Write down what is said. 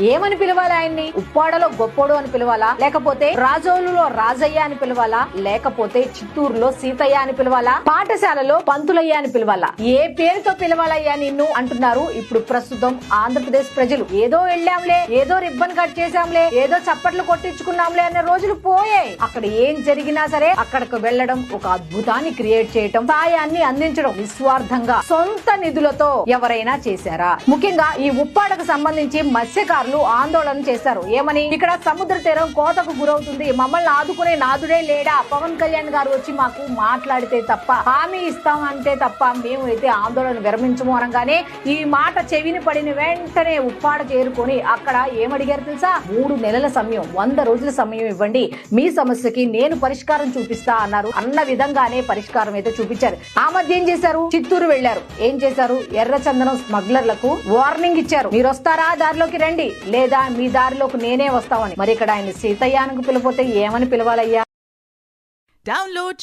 ఏమని పిలవాలి ఆయన్ని? ఉప్పాడలో గొప్పోడు అని పిలవాలా, లేకపోతే రాజోలులో రాజయ్య అని పిలవాలా, లేకపోతే చిత్తూరులో సీతయ్య అని పిలవాలా, పాఠశాలలో పంతులయ్య అని పిలవాలా? ఏ పేరుతో పిలవాలయ్యా నిన్ను అంటున్నారు ఇప్పుడు ప్రస్తుతం ఆంధ్రప్రదేశ్ ప్రజలు. ఏదో వెళ్ళాంలే, ఏదో రిబ్బన్ కట్ చేశాంలే, ఏదో చప్పట్లు కొట్టించుకున్నాంలే అనే రోజులు పోయాయి. అక్కడ ఏం జరిగినా సరే అక్కడికి వెళ్లడం, ఒక అద్భుతాన్ని క్రియేట్ చేయటం, సాయాన్ని అందించడం నిస్వార్థంగా సొంత నిధులతో ఎవరైనా చేశారా? ముఖ్యంగా ఈ ఉప్పాడకు సంబంధించి మత్స్యకారులు ఆందోళన చేశారు. ఏమని? ఇక్కడ సముద్ర తీరం కోతకు గురవుతుంది, మమ్మల్ని ఆదుకునే నాదుడే లేడా? పవన్ కళ్యాణ్ గారు వచ్చి మాకు మాట్లాడితే తప్ప, హామీ ఇస్తామంటే తప్ప మేము అయితే ఆందోళన విరమించము అనగానే ఈ మాట చెవిని పడిన వెంటనే ఉప్పాడ చేరుకొని అక్కడ ఏమడిగారు తెలుసా? 3 నెలల సమయం, 100 రోజుల సమయం ఇవ్వండి, మీ సమస్యకి నేను పరిష్కారం చూపిస్తా అన్నారు. అన్న విధంగానే పరిష్కారం అయితే చూపించారు. ఆ మధ్య ఏం చేశారు? చిత్తూరు వెళ్లారు. ఏం చేశారు? ఎర్రచందనం స్మగ్లర్లకు వార్నింగ్ ఇచ్చారు. మీరు వస్తారా, దారిలోకి రండి, లేదా మీ దారిలోకి నేనే వస్తామని. మరి ఇక్కడ ఆయన సీతయ్యానికి పిలిపోతే ఏమని పిలవాలయ్యా? డౌన్లోడ్